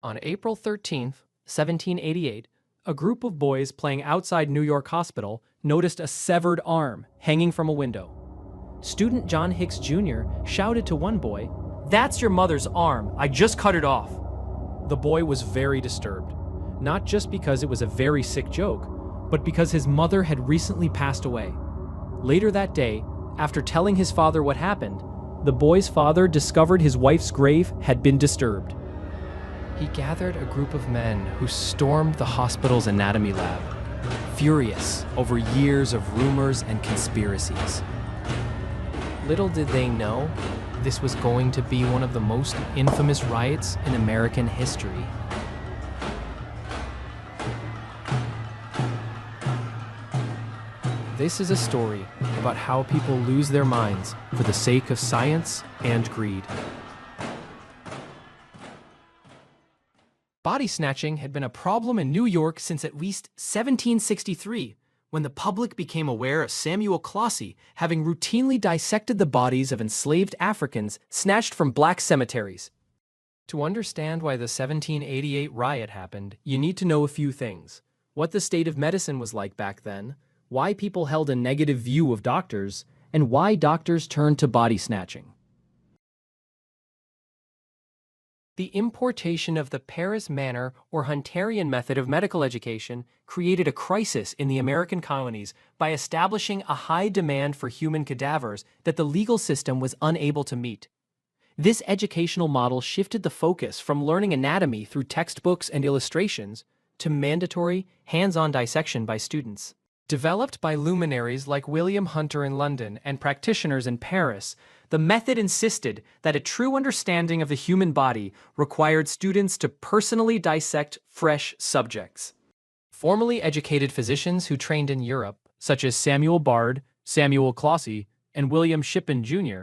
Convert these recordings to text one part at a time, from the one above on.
On April 13th, 1788, a group of boys playing outside New York Hospital noticed a severed arm hanging from a window. Student John Hicks Jr. shouted to one boy, "That's your mother's arm, I just cut it off." The boy was very disturbed, not just because it was a very sick joke, but because his mother had recently passed away. Later that day, after telling his father what happened, the boy's father discovered his wife's grave had been disturbed. He gathered a group of men who stormed the hospital's anatomy lab, furious over years of rumors and conspiracies. Little did they know, this was going to be one of the most infamous riots in American history. This is a story about how people lose their minds for the sake of science and greed. Body snatching had been a problem in New York since at least 1763, when the public became aware of Samuel Clossy having routinely dissected the bodies of enslaved Africans snatched from black cemeteries. To understand why the 1788 riot happened, you need to know a few things: what the state of medicine was like back then, why people held a negative view of doctors, and why doctors turned to body snatching. The importation of the Paris manner or Hunterian method of medical education created a crisis in the American colonies by establishing a high demand for human cadavers that the legal system was unable to meet. This educational model shifted the focus from learning anatomy through textbooks and illustrations to mandatory, hands-on dissection by students. Developed by luminaries like William Hunter in London and practitioners in Paris, the method insisted that a true understanding of the human body required students to personally dissect fresh subjects. Formally educated physicians who trained in Europe, such as Samuel Bard, Samuel Clossy, and William Shippen Jr.,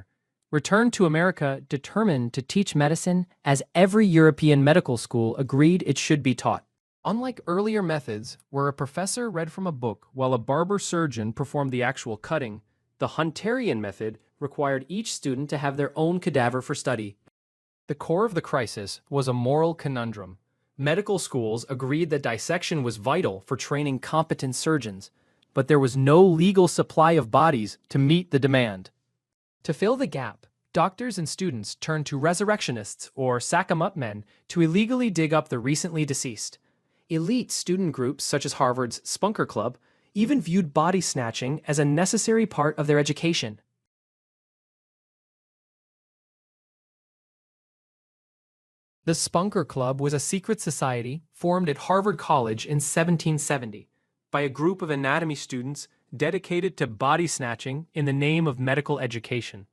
returned to America determined to teach medicine as every European medical school agreed it should be taught. Unlike earlier methods, where a professor read from a book while a barber surgeon performed the actual cutting, the Hunterian method required each student to have their own cadaver for study. The core of the crisis was a moral conundrum. Medical schools agreed that dissection was vital for training competent surgeons, but there was no legal supply of bodies to meet the demand. To fill the gap, doctors and students turned to resurrectionists or sack-em-up men to illegally dig up the recently deceased. Elite student groups such as Harvard's Spunker Club even viewed body snatching as a necessary part of their education. The Spunker Club was a secret society formed at Harvard College in 1770 by a group of anatomy students dedicated to body snatching in the name of medical education.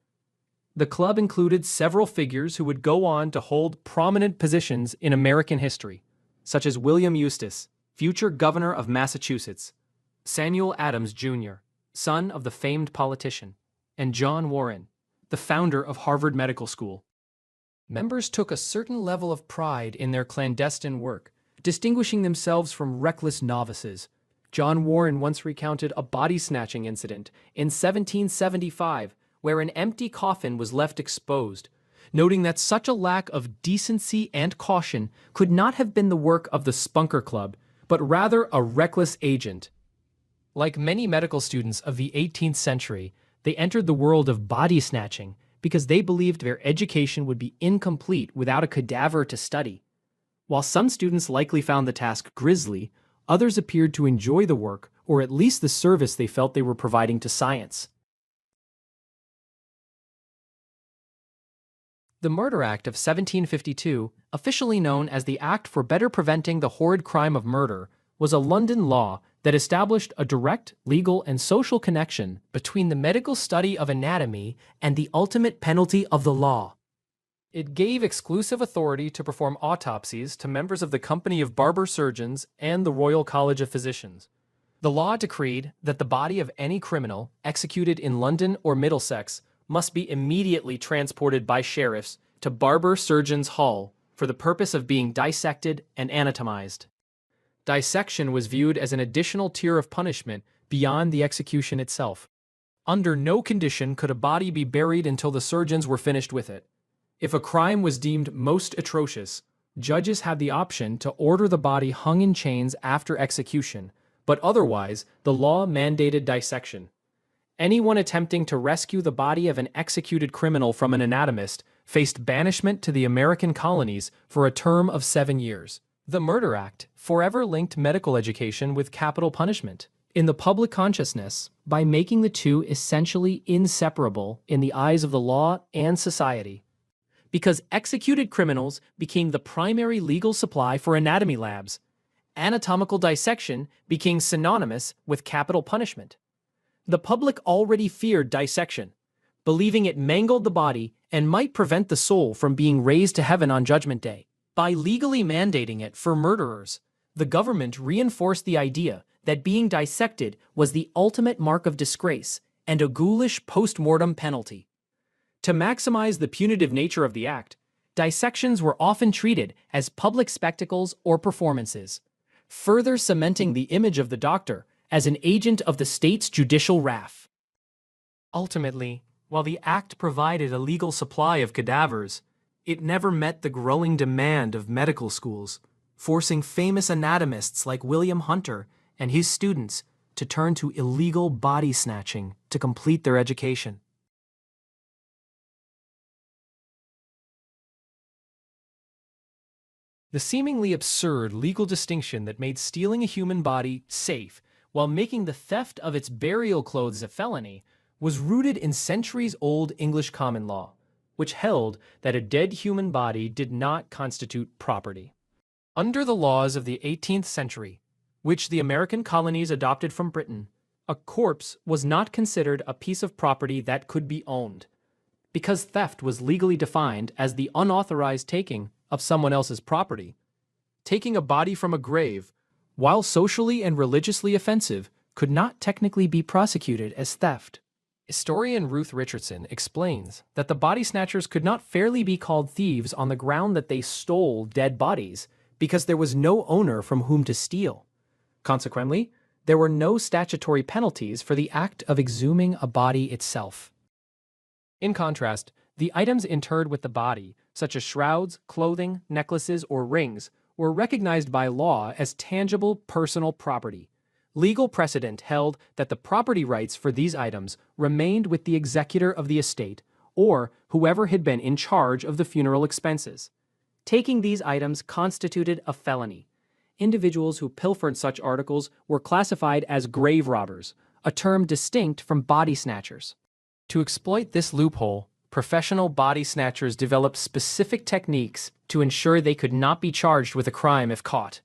The club included several figures who would go on to hold prominent positions in American history, such as William Eustis, future governor of Massachusetts, Samuel Adams Jr., son of the famed politician, and John Warren, the founder of Harvard Medical School. Members took a certain level of pride in their clandestine work, distinguishing themselves from reckless novices. John Warren once recounted a body-snatching incident in 1775 where an empty coffin was left exposed, noting that such a lack of decency and caution could not have been the work of the Spunker Club, but rather a reckless agent. Like many medical students of the 18th century, they entered the world of body snatching because they believed their education would be incomplete without a cadaver to study. While some students likely found the task grisly, others appeared to enjoy the work, or at least the service they felt they were providing to science. The Murder Act of 1752, officially known as the Act for Better Preventing the Horrid Crime of Murder, was a London law that established a direct legal and social connection between the medical study of anatomy and the ultimate penalty of the law. It gave exclusive authority to perform autopsies to members of the Company of Barber Surgeons and the Royal College of Physicians. The law decreed that the body of any criminal executed in London or Middlesex must be immediately transported by sheriffs to Barber Surgeons' Hall for the purpose of being dissected and anatomized. Dissection was viewed as an additional tier of punishment beyond the execution itself. Under no condition could a body be buried until the surgeons were finished with it. If a crime was deemed most atrocious, Judges had the option to order the body hung in chains after execution, but otherwise, the law mandated dissection. Anyone attempting to rescue the body of an executed criminal from an anatomist faced banishment to the American colonies for a term of 7 years. The Murder Act forever linked medical education with capital punishment in the public consciousness by making the two essentially inseparable in the eyes of the law and society. Because executed criminals became the primary legal supply for anatomy labs, anatomical dissection became synonymous with capital punishment. The public already feared dissection, believing it mangled the body and might prevent the soul from being raised to heaven on Judgment Day. By legally mandating it for murderers, the government reinforced the idea that being dissected was the ultimate mark of disgrace and a ghoulish post-mortem penalty. To maximize the punitive nature of the act, dissections were often treated as public spectacles or performances, further cementing the image of the doctor as an agent of the state's judicial wrath. Ultimately, while the act provided a legal supply of cadavers, it never met the growing demand of medical schools, forcing famous anatomists like William Hunter and his students to turn to illegal body snatching to complete their education. The seemingly absurd legal distinction that made stealing a human body safe while making the theft of its burial clothes a felony was rooted in centuries-old English common law, which held that a dead human body did not constitute property. Under the laws of the 18th century, which the American colonies adopted from Britain, a corpse was not considered a piece of property that could be owned, because theft was legally defined as the unauthorized taking of someone else's property. Taking a body from a grave, while socially and religiously offensive, could not technically be prosecuted as theft. Historian Ruth Richardson explains that the body snatchers could not fairly be called thieves on the ground that they stole dead bodies because there was no owner from whom to steal. Consequently, there were no statutory penalties for the act of exhuming a body itself. In contrast, the items interred with the body, such as shrouds, clothing, necklaces, or rings, were recognized by law as tangible personal property. Legal precedent held that the property rights for these items remained with the executor of the estate or whoever had been in charge of the funeral expenses. Taking these items constituted a felony. Individuals who pilfered such articles were classified as grave robbers, a term distinct from body snatchers. To exploit this loophole, professional body snatchers developed specific techniques to ensure they could not be charged with a crime if caught.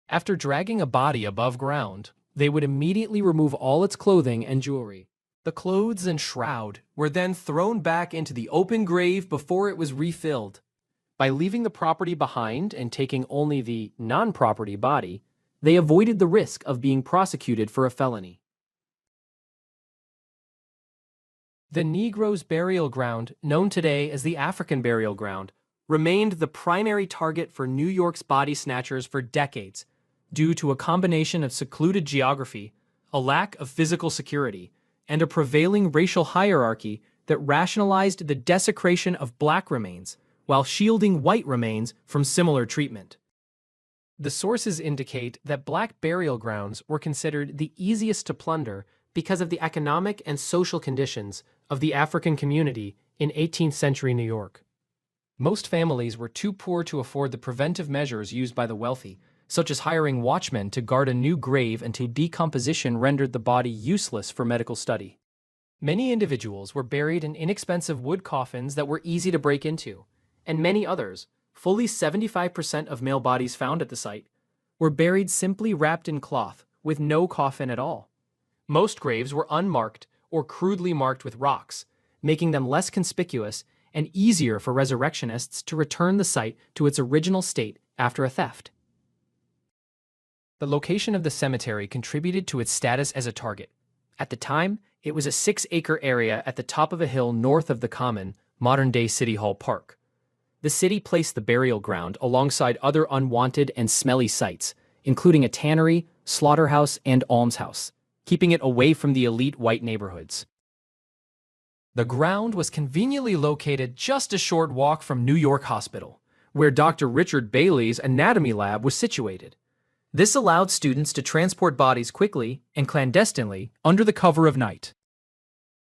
After dragging a body above ground, they would immediately remove all its clothing and jewelry. The clothes and shroud were then thrown back into the open grave before it was refilled. By leaving the property behind and taking only the non-property body, they avoided the risk of being prosecuted for a felony. The Negro's burial ground, known today as the African burial ground, remained the primary target for New York's body snatchers for decades, due to a combination of secluded geography, a lack of physical security, and a prevailing racial hierarchy that rationalized the desecration of black remains while shielding white remains from similar treatment. The sources indicate that black burial grounds were considered the easiest to plunder because of the economic and social conditions of the African community in 18th century New York. Most families were too poor to afford the preventive measures used by the wealthy, such as hiring watchmen to guard a new grave until decomposition rendered the body useless for medical study. Many individuals were buried in inexpensive wood coffins that were easy to break into, and many others, fully 75% of male bodies found at the site, were buried simply wrapped in cloth with no coffin at all. Most graves were unmarked or crudely marked with rocks, making them less conspicuous and easier for resurrectionists to return the site to its original state after a theft. The location of the cemetery contributed to its status as a target. At the time, it was a 6-acre area at the top of a hill north of the Common, modern-day City Hall Park. The city placed the burial ground alongside other unwanted and smelly sites, including a tannery, slaughterhouse, and almshouse, keeping it away from the elite white neighborhoods. The ground was conveniently located just a short walk from New York Hospital, where Dr. Richard Bailey's anatomy lab was situated. This allowed students to transport bodies quickly and clandestinely under the cover of night.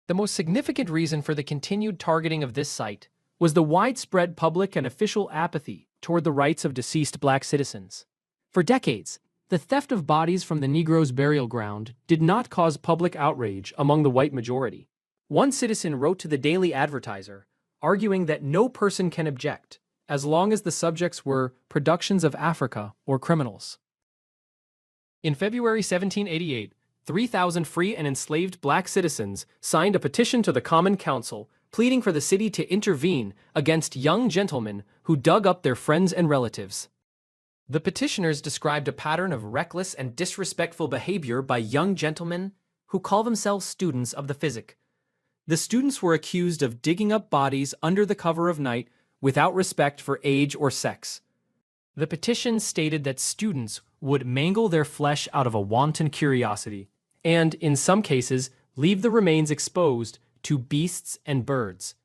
The most significant reason for the continued targeting of this site was the widespread public and official apathy toward the rights of deceased black citizens. For decades, the theft of bodies from the Negroes' burial ground did not cause public outrage among the white majority. One citizen wrote to the Daily Advertiser, arguing that no person can object, as long as the subjects were productions of Africa or criminals. In February 1788, 3,000 free and enslaved black citizens signed a petition to the Common Council pleading for the city to intervene against young gentlemen who dug up their friends and relatives. The petitioners described a pattern of reckless and disrespectful behavior by young gentlemen who call themselves students of the physic. The students were accused of digging up bodies under the cover of night without respect for age or sex. The petition stated that students would mangle their flesh out of a wanton curiosity, and, in some cases, leave the remains exposed to beasts and birds.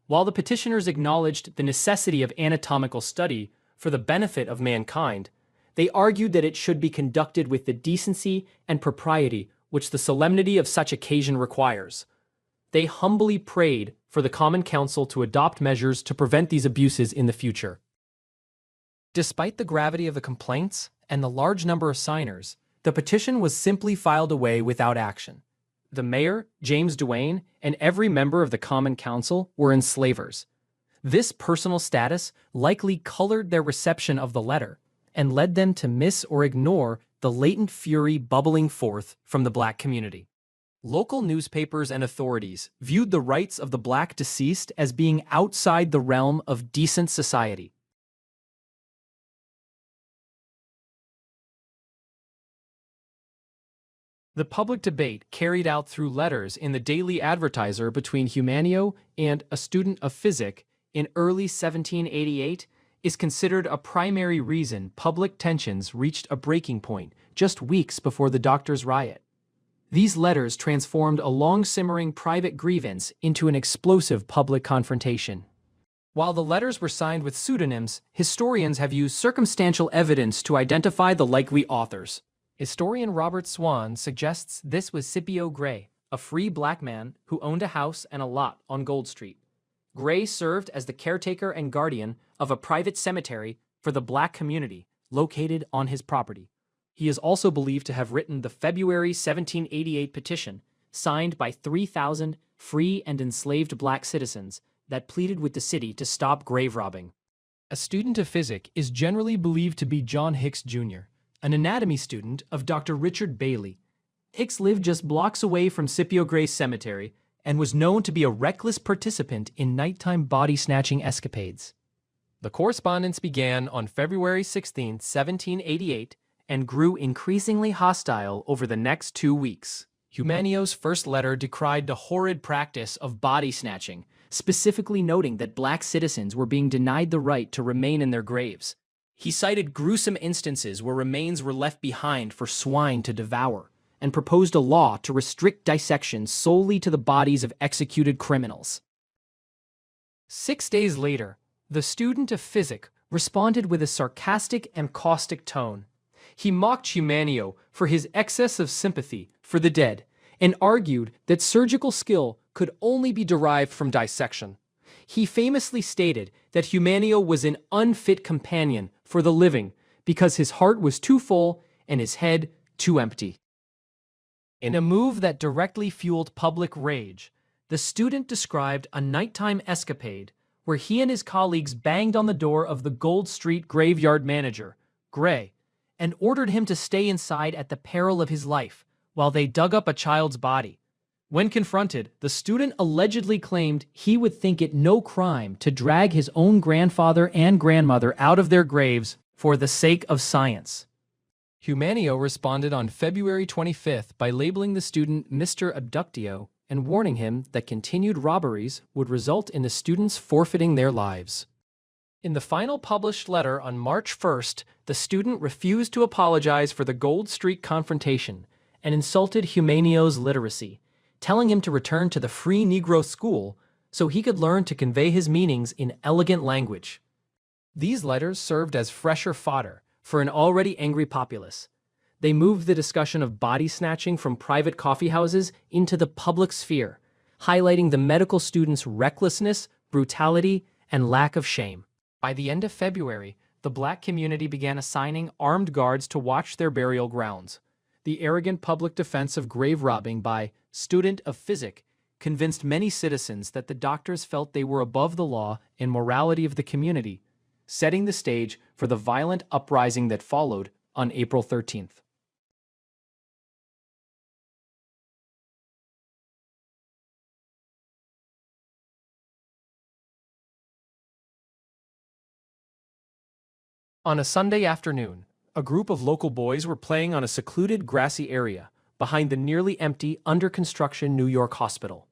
While the petitioners acknowledged the necessity of anatomical study for the benefit of mankind, they argued that it should be conducted with the decency and propriety which the solemnity of such occasion requires. They humbly prayed for the Common Council to adopt measures to prevent these abuses in the future. Despite the gravity of the complaints and the large number of signers, the petition was simply filed away without action. The mayor, James Duane, and every member of the Common Council were enslavers. This personal status likely colored their reception of the letter and led them to miss or ignore the latent fury bubbling forth from the black community. Local newspapers and authorities viewed the rights of the black deceased as being outside the realm of decent society. The public debate carried out through letters in the Daily Advertiser between Humanio and a student of physic in early 1788 is considered a primary reason public tensions reached a breaking point just weeks before the doctors' riot. These letters transformed a long-simmering private grievance into an explosive public confrontation. While the letters were signed with pseudonyms, historians have used circumstantial evidence to identify the likely authors. Historian Robert Swan suggests this was Scipio Gray, a free black man who owned a house and a lot on Gold Street. Gray served as the caretaker and guardian of a private cemetery for the black community located on his property. He is also believed to have written the February 1788 petition, signed by 3,000 free and enslaved black citizens that pleaded with the city to stop grave robbing. A student of physics is generally believed to be John Hicks, Jr., an anatomy student of Dr. Richard Bailey. Hicks lived just blocks away from Scipio Gray's cemetery and was known to be a reckless participant in nighttime body-snatching escapades. The correspondence began on February 16, 1788, and grew increasingly hostile over the next 2 weeks. Humanio's first letter decried the horrid practice of body snatching, specifically noting that black citizens were being denied the right to remain in their graves. He cited gruesome instances where remains were left behind for swine to devour, and proposed a law to restrict dissection solely to the bodies of executed criminals. 6 days later, the student of physics responded with a sarcastic and caustic tone. He mocked Humanio for his excess of sympathy for the dead and argued that surgical skill could only be derived from dissection. He famously stated that Humanio was an unfit companion for the living because his heart was too full and his head too empty. In a move that directly fueled public rage, the student described a nighttime escapade where he and his colleagues banged on the door of the Gold Street graveyard manager, Gray, and ordered him to stay inside at the peril of his life while they dug up a child's body. When confronted, the student allegedly claimed he would think it no crime to drag his own grandfather and grandmother out of their graves for the sake of science. Humanio responded on February 25th by labeling the student Mr. Abductio and warning him that continued robberies would result in the students forfeiting their lives. In the final published letter on March 1st, the student refused to apologize for the Gold Street confrontation and insulted Humanio's literacy, telling him to return to the free Negro school so he could learn to convey his meanings in elegant language. These letters served as fresher fodder for an already angry populace. They moved the discussion of body snatching from private coffeehouses into the public sphere, highlighting the medical students' recklessness, brutality, and lack of shame. By the end of February, the black community began assigning armed guards to watch their burial grounds. The arrogant public defense of grave robbing by student of physics convinced many citizens that the doctors felt they were above the law and morality of the community, setting the stage for the violent uprising that followed on April 13th. On a Sunday afternoon, a group of local boys were playing on a secluded grassy area behind the nearly empty, under-construction New York hospital.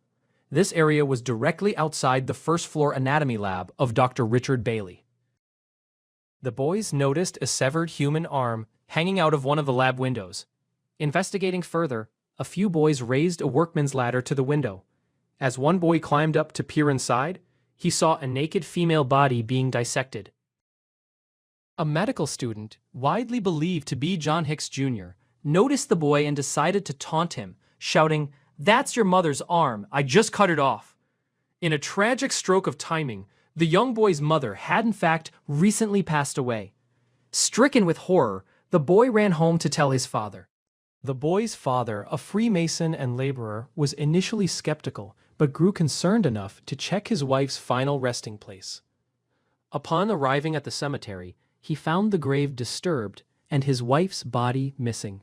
This area was directly outside the first-floor anatomy lab of Dr. Richard Bailey. The boys noticed a severed human arm hanging out of one of the lab windows. Investigating further, a few boys raised a workman's ladder to the window. As one boy climbed up to peer inside, he saw a naked female body being dissected. A medical student, widely believed to be John Hicks Jr., noticed the boy and decided to taunt him, shouting, "That's your mother's arm, I just cut it off." In a tragic stroke of timing, the young boy's mother had in fact recently passed away. Stricken with horror, the boy ran home to tell his father. The boy's father, a Freemason and laborer, was initially skeptical, but grew concerned enough to check his wife's final resting place. Upon arriving at the cemetery, he found the grave disturbed and his wife's body missing.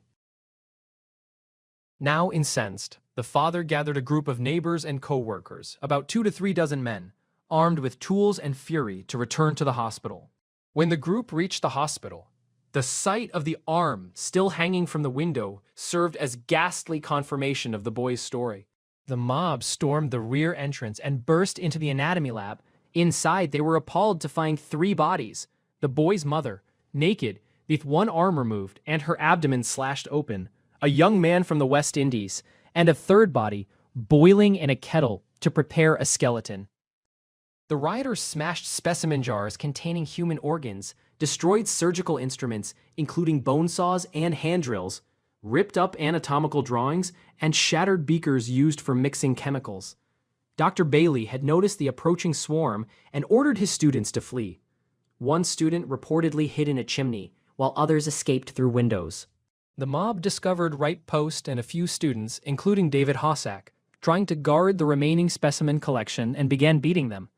Now incensed, the father gathered a group of neighbors and co-workers, about 2 to 3 dozen men, armed with tools and fury to return to the hospital. When the group reached the hospital, the sight of the arm still hanging from the window served as ghastly confirmation of the boy's story. The mob stormed the rear entrance and burst into the anatomy lab. Inside, they were appalled to find 3 bodies. The boy's mother, naked, with one arm removed and her abdomen slashed open, a young man from the West Indies, and a third body, boiling in a kettle to prepare a skeleton. The rioters smashed specimen jars containing human organs, destroyed surgical instruments, including bone saws and hand drills, ripped up anatomical drawings, and shattered beakers used for mixing chemicals. Dr. Bailey had noticed the approaching swarm and ordered his students to flee. One student reportedly hid in a chimney, while others escaped through windows. The mob discovered Wright Post and a few students, including David Hossack, trying to guard the remaining specimen collection and began beating them.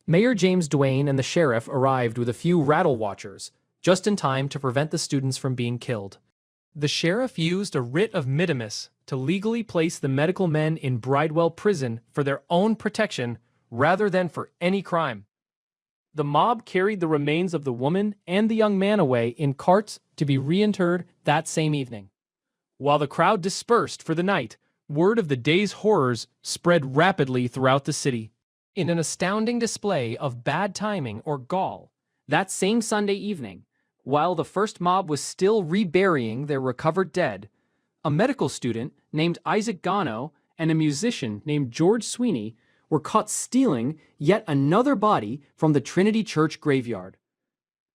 Mayor James Duane and the sheriff arrived with a few rattle watchers, just in time to prevent the students from being killed. The sheriff used a writ of mittimus to legally place the medical men in Bridewell Prison for their own protection rather than for any crime. The mob carried the remains of the woman and the young man away in carts to be reinterred that same evening. While the crowd dispersed for the night, word of the day's horrors spread rapidly throughout the city. In an astounding display of bad timing or gall, that same Sunday evening, while the first mob was still reburying their recovered dead, a medical student named Isaac Gano and a musician named George Sweeney were caught stealing yet another body from the Trinity Church graveyard.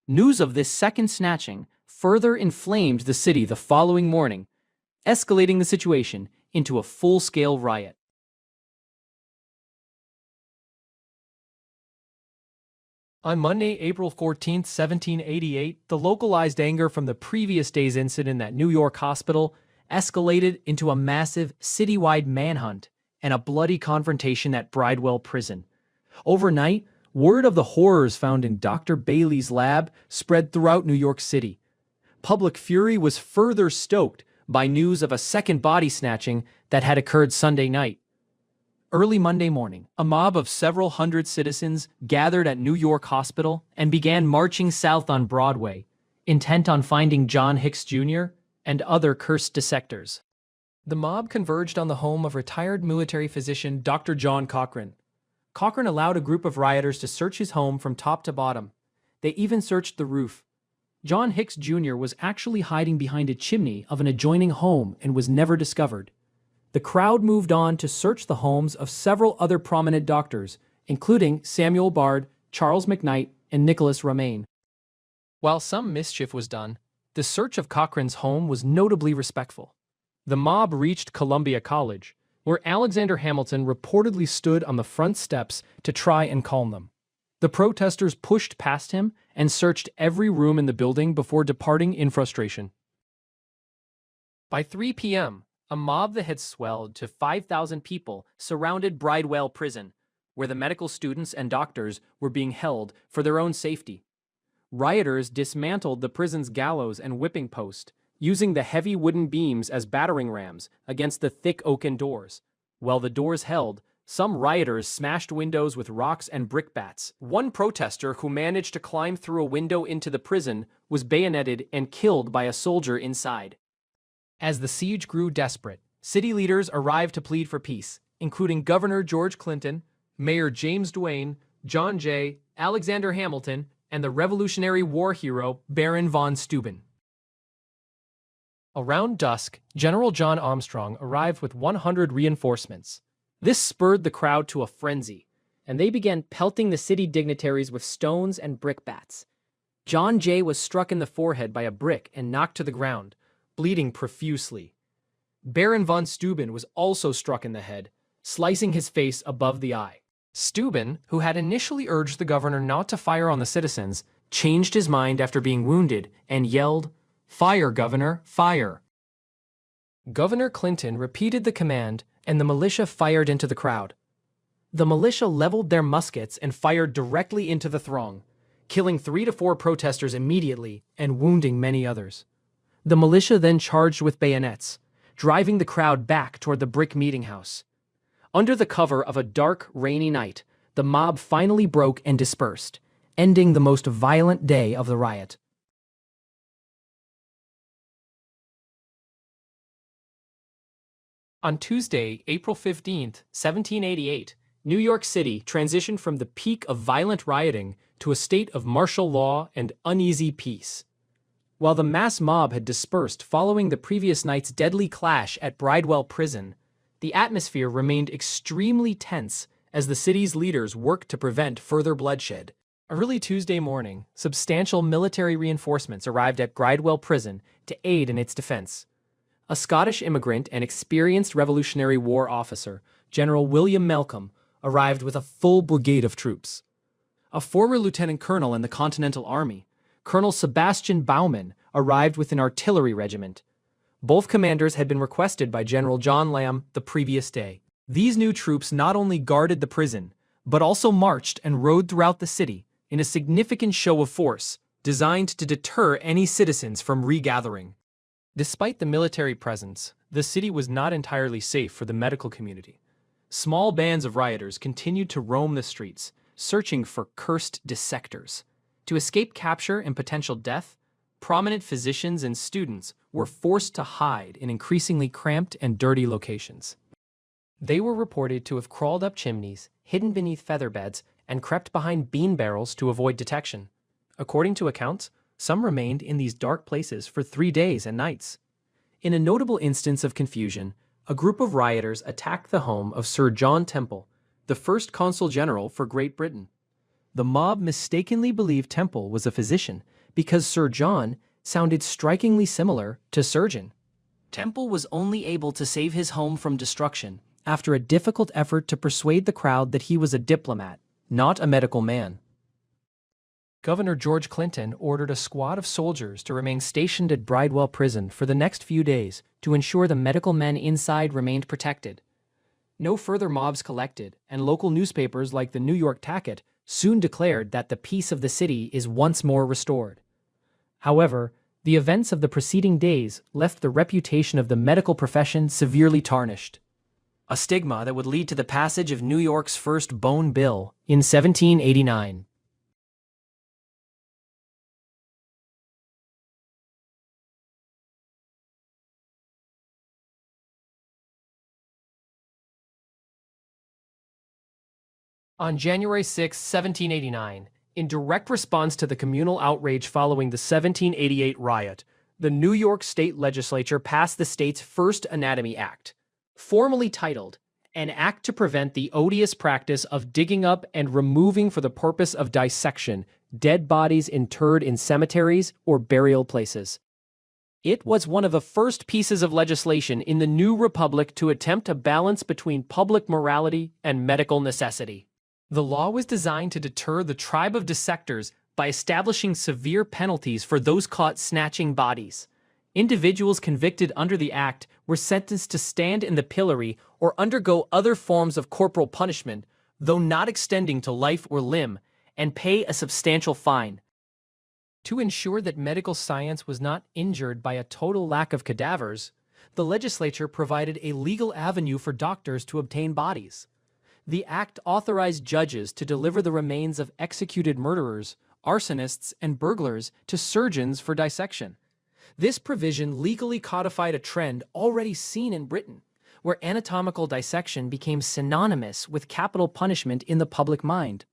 News of this second snatching further inflamed the city the following morning, escalating the situation into a full-scale riot. On Monday, April 14, 1788, the localized anger from the previous day's incident at New York Hospital escalated into a massive citywide manhunt and a bloody confrontation at Bridewell Prison. Overnight, word of the horrors found in Dr. Bailey's lab spread throughout New York City. Public fury was further stoked by news of a second body snatching that had occurred Sunday night. Early Monday morning, a mob of several hundred citizens gathered at New York Hospital and began marching south on Broadway, intent on finding John Hicks Jr. and other cursed dissectors. The mob converged on the home of retired military physician Dr. John Cochran. Cochran allowed a group of rioters to search his home from top to bottom. They even searched the roof. John Hicks Jr. was actually hiding behind a chimney of an adjoining home and was never discovered. The crowd moved on to search the homes of several other prominent doctors, including Samuel Bard, Charles McKnight, and Nicholas Romaine. While some mischief was done, the search of Cochrane's home was notably respectful. The mob reached Columbia College, where Alexander Hamilton reportedly stood on the front steps to try and calm them. The protesters pushed past him and searched every room in the building before departing in frustration. By 3 p.m., a mob that had swelled to 5,000 people surrounded Bridewell Prison, where the medical students and doctors were being held for their own safety. Rioters dismantled the prison's gallows and whipping post, using the heavy wooden beams as battering rams against the thick oaken doors. While the doors held, some rioters smashed windows with rocks and brickbats. One protester who managed to climb through a window into the prison was bayoneted and killed by a soldier inside. As the siege grew desperate, city leaders arrived to plead for peace, including Governor George Clinton, Mayor James Duane, John Jay, Alexander Hamilton, and the Revolutionary War hero Baron von Steuben. Around dusk, General John Armstrong arrived with 100 reinforcements. This spurred the crowd to a frenzy, and they began pelting the city dignitaries with stones and brickbats. John Jay was struck in the forehead by a brick and knocked to the ground, bleeding profusely. Baron von Steuben was also struck in the head, slicing his face above the eye. Steuben, who had initially urged the governor not to fire on the citizens, changed his mind after being wounded and yelled, "Fire, Governor, fire!" Governor Clinton repeated the command, and the militia fired into the crowd. The militia leveled their muskets and fired directly into the throng, killing 3 to 4 protesters immediately and wounding many others. The militia then charged with bayonets, driving the crowd back toward the brick meeting house. Under the cover of a dark, rainy night, the mob finally broke and dispersed, ending the most violent day of the riot. On Tuesday, April 15, 1788, New York City transitioned from the peak of violent rioting to a state of martial law and uneasy peace. While the mass mob had dispersed following the previous night's deadly clash at Bridewell Prison, the atmosphere remained extremely tense as the city's leaders worked to prevent further bloodshed. Early Tuesday morning, substantial military reinforcements arrived at Bridewell Prison to aid in its defense. A Scottish immigrant and experienced Revolutionary War officer, General William Malcolm, arrived with a full brigade of troops. A former lieutenant colonel in the Continental Army, Colonel Sebastian Baumann, arrived with an artillery regiment. Both commanders had been requested by General John Lamb the previous day. These new troops not only guarded the prison, but also marched and rode throughout the city in a significant show of force, designed to deter any citizens from regathering. Despite the military presence, the city was not entirely safe for the medical community. Small bands of rioters continued to roam the streets, searching for cursed dissectors. To escape capture and potential death, prominent physicians and students were forced to hide in increasingly cramped and dirty locations. They were reported to have crawled up chimneys, hidden beneath feather beds, and crept behind bean barrels to avoid detection. According to accounts, some remained in these dark places for 3 days and nights. In a notable instance of confusion, a group of rioters attacked the home of Sir John Temple, the first consul general for Great Britain. The mob mistakenly believed Temple was a physician because Sir John sounded strikingly similar to surgeon. Temple was only able to save his home from destruction after a difficult effort to persuade the crowd that he was a diplomat, not a medical man. Governor George Clinton ordered a squad of soldiers to remain stationed at Bridewell Prison for the next few days to ensure the medical men inside remained protected. No further mobs collected, and local newspapers like the New York Tacket soon declared that the peace of the city is once more restored. However, the events of the preceding days left the reputation of the medical profession severely tarnished, a stigma that would lead to the passage of New York's first Bone Bill in 1789. On January 6, 1789, in direct response to the communal outrage following the 1788 riot, the New York State Legislature passed the state's first Anatomy Act, formally titled an act to prevent the odious practice of digging up and removing for the purpose of dissection dead bodies interred in cemeteries or burial places. It was one of the first pieces of legislation in the new republic to attempt a balance between public morality and medical necessity. The law was designed to deter the tribe of dissectors by establishing severe penalties for those caught snatching bodies. Individuals convicted under the act were sentenced to stand in the pillory or undergo other forms of corporal punishment, though not extending to life or limb, and pay a substantial fine. To ensure that medical science was not injured by a total lack of cadavers, the legislature provided a legal avenue for doctors to obtain bodies. The act authorized judges to deliver the remains of executed murderers, arsonists, and burglars to surgeons for dissection. This provision legally codified a trend already seen in Britain, where anatomical dissection became synonymous with capital punishment in the public mind.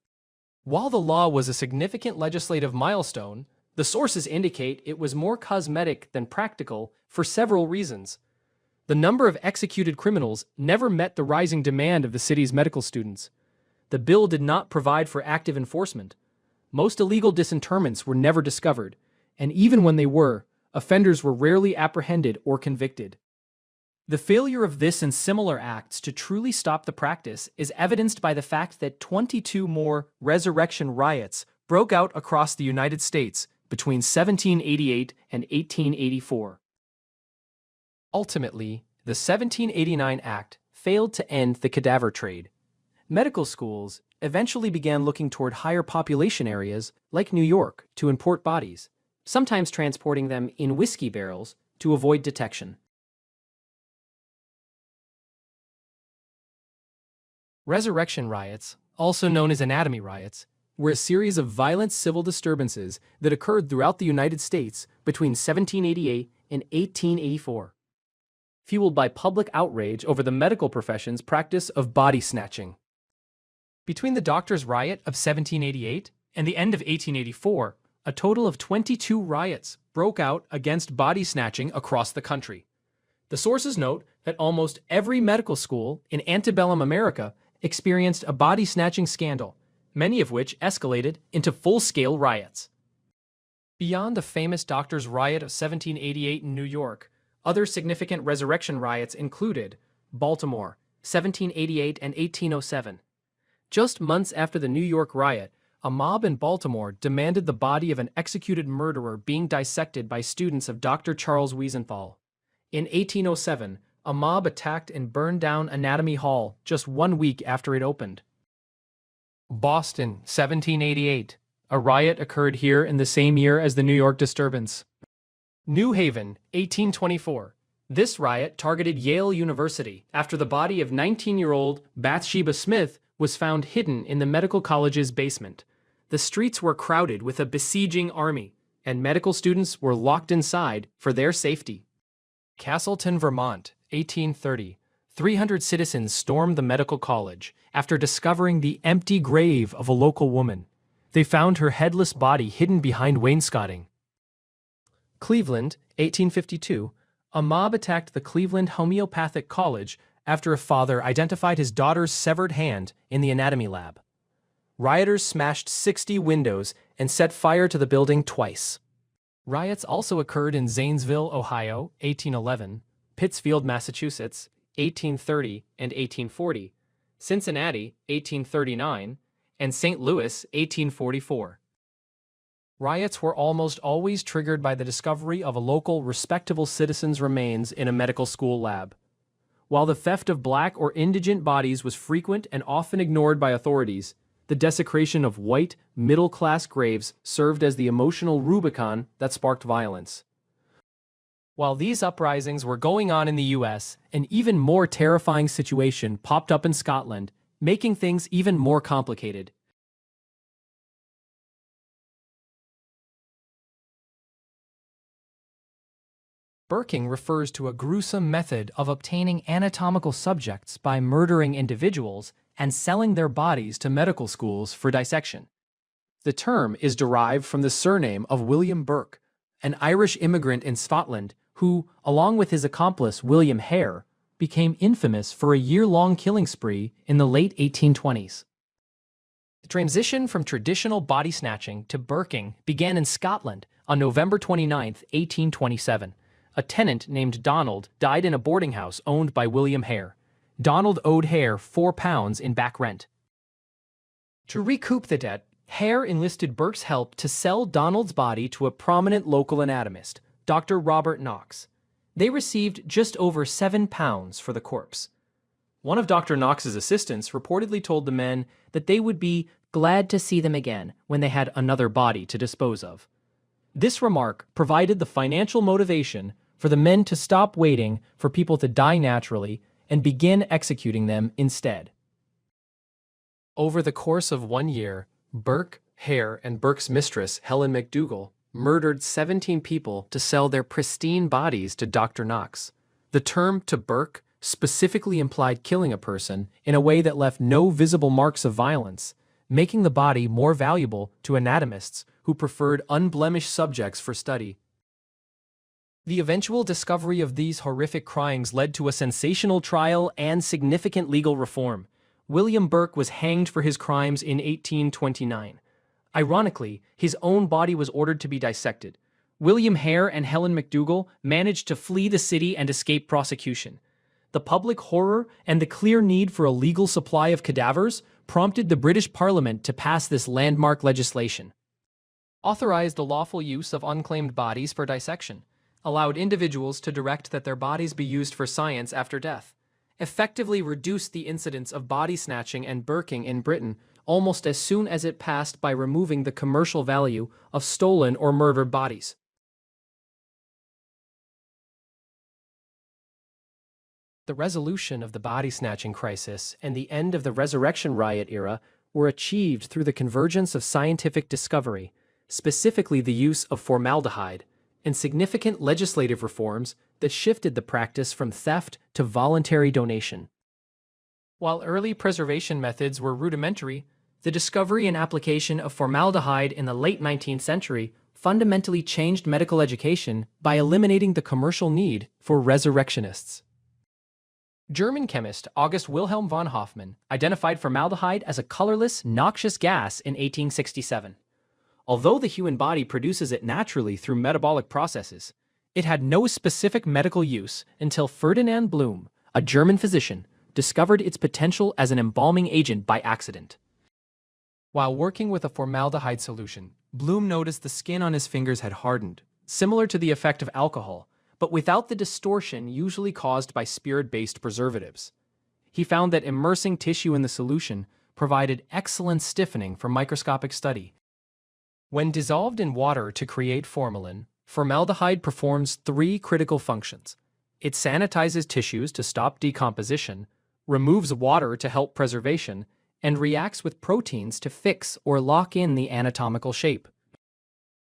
While the law was a significant legislative milestone, the sources indicate it was more cosmetic than practical for several reasons. The number of executed criminals never met the rising demand of the city's medical students. The bill did not provide for active enforcement. Most illegal disinterments were never discovered, and even when they were, offenders were rarely apprehended or convicted. The failure of this and similar acts to truly stop the practice is evidenced by the fact that 22 more resurrection riots broke out across the United States between 1788 and 1884. Ultimately, the 1789 Act failed to end the cadaver trade. Medical schools eventually began looking toward higher population areas like New York to import bodies, sometimes transporting them in whiskey barrels to avoid detection. Resurrection riots, also known as anatomy riots, were a series of violent civil disturbances that occurred throughout the United States between 1788 and 1884, fueled by public outrage over the medical profession's practice of body snatching. Between the Doctors' Riot of 1788 and the end of 1884, a total of 22 riots broke out against body snatching across the country. The sources note that almost every medical school in antebellum America experienced a body snatching scandal, many of which escalated into full-scale riots. Beyond the famous Doctors' Riot of 1788 in New York, other significant resurrection riots included Baltimore, 1788 and 1807. Just months after the New York riot, a mob in Baltimore demanded the body of an executed murderer being dissected by students of Dr. Charles Wiesenthal. In 1807, a mob attacked and burned down Anatomy Hall just 1 week after it opened. Boston, 1788. A riot occurred here in the same year as the New York disturbance. New Haven, 1824. This riot targeted Yale University after the body of 19-year-old Bathsheba Smith was found hidden in the medical college's basement. The streets were crowded with a besieging army, and medical students were locked inside for their safety. Castleton, Vermont, 1830. 300 citizens stormed the medical college after discovering the empty grave of a local woman. They found her headless body hidden behind wainscoting. Cleveland, 1852. A mob attacked the Cleveland Homeopathic College after a father identified his daughter's severed hand in the anatomy lab. Rioters smashed 60 windows and set fire to the building twice. Riots also occurred in Zanesville, Ohio, 1811, Pittsfield, Massachusetts, 1830 and 1840, Cincinnati, 1839, and St. Louis, 1844. Riots were almost always triggered by the discovery of a local respectable citizen's remains in a medical school lab. While the theft of black or indigent bodies was frequent and often ignored by authorities, the desecration of white, middle-class graves served as the emotional Rubicon that sparked violence. While these uprisings were going on in the U.S., an even more terrifying situation popped up in Scotland, making things even more complicated. Burking refers to a gruesome method of obtaining anatomical subjects by murdering individuals and selling their bodies to medical schools for dissection. The term is derived from the surname of William Burke, an Irish immigrant in Scotland who, along with his accomplice William Hare, became infamous for a year-long killing spree in the late 1820s. The transition from traditional body snatching to burking began in Scotland on November 29, 1827. A tenant named Donald died in a boarding house owned by William Hare. Donald owed Hare £4 in back rent. To recoup the debt, Hare enlisted Burke's help to sell Donald's body to a prominent local anatomist, Dr. Robert Knox. They received just over £7 for the corpse. One of Dr. Knox's assistants reportedly told the men that they would be glad to see them again when they had another body to dispose of. This remark provided the financial motivation for the men to stop waiting for people to die naturally and begin executing them instead. Over the course of 1 year, Burke, Hare, and Burke's mistress, Helen McDougall, murdered 17 people to sell their pristine bodies to Dr. Knox. The term "to burke" specifically implied killing a person in a way that left no visible marks of violence, making the body more valuable to anatomists who preferred unblemished subjects for study. The eventual discovery of these horrific crimes led to a sensational trial and significant legal reform. William Burke was hanged for his crimes in 1829. Ironically, his own body was ordered to be dissected. William Hare and Helen McDougall managed to flee the city and escape prosecution. The public horror and the clear need for a legal supply of cadavers prompted the British Parliament to pass this landmark legislation. Authorized the lawful use of unclaimed bodies for dissection, allowed individuals to direct that their bodies be used for science after death, effectively reduced the incidence of body snatching and burking in Britain almost as soon as it passed by removing the commercial value of stolen or murdered bodies. The resolution of the body snatching crisis and the end of the Resurrection Riot era were achieved through the convergence of scientific discovery, specifically the use of formaldehyde, and significant legislative reforms that shifted the practice from theft to voluntary donation. While early preservation methods were rudimentary, the discovery and application of formaldehyde in the late 19th century fundamentally changed medical education by eliminating the commercial need for resurrectionists. German chemist August Wilhelm von Hofmann identified formaldehyde as a colorless, noxious gas in 1867. Although the human body produces it naturally through metabolic processes, it had no specific medical use until Ferdinand Blum, a German physician, discovered its potential as an embalming agent by accident. While working with a formaldehyde solution, Blum noticed the skin on his fingers had hardened, similar to the effect of alcohol, but without the distortion usually caused by spirit-based preservatives. He found that immersing tissue in the solution provided excellent stiffening for microscopic study. When dissolved in water to create formalin, formaldehyde performs 3 critical functions. It sanitizes tissues to stop decomposition, removes water to help preservation, and reacts with proteins to fix or lock in the anatomical shape.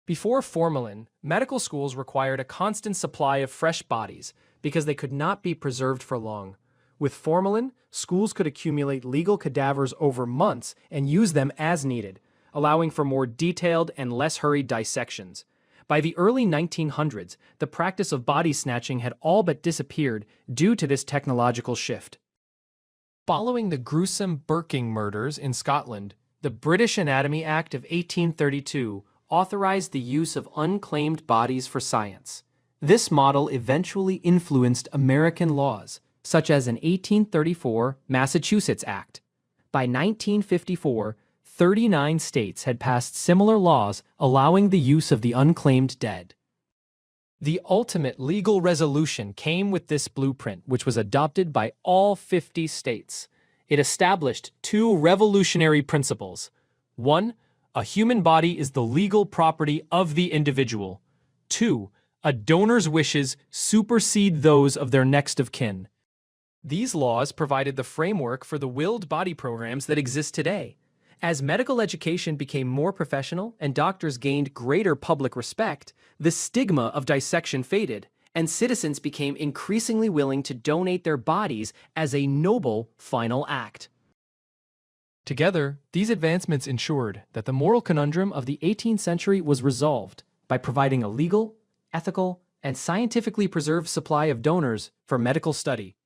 Before formalin, medical schools required a constant supply of fresh bodies because they could not be preserved for long. With formalin, schools could accumulate legal cadavers over months and use them as needed, allowing for more detailed and less hurried dissections. By the early 1900s, the practice of body snatching had all but disappeared due to this technological shift. Following the gruesome Burking murders in Scotland, the British Anatomy Act of 1832 authorized the use of unclaimed bodies for science. This model eventually influenced American laws, such as an 1834 Massachusetts Act. By 1954, 39 states had passed similar laws allowing the use of the unclaimed dead. The ultimate legal resolution came with this blueprint, which was adopted by all 50 states. It established 2 revolutionary principles. 1. A human body is the legal property of the individual. 2. A donor's wishes supersede those of their next of kin. These laws provided the framework for the willed body programs that exist today. As medical education became more professional and doctors gained greater public respect, the stigma of dissection faded, and citizens became increasingly willing to donate their bodies as a noble final act. Together, these advancements ensured that the moral conundrum of the 18th century was resolved by providing a legal, ethical, and scientifically preserved supply of donors for medical study.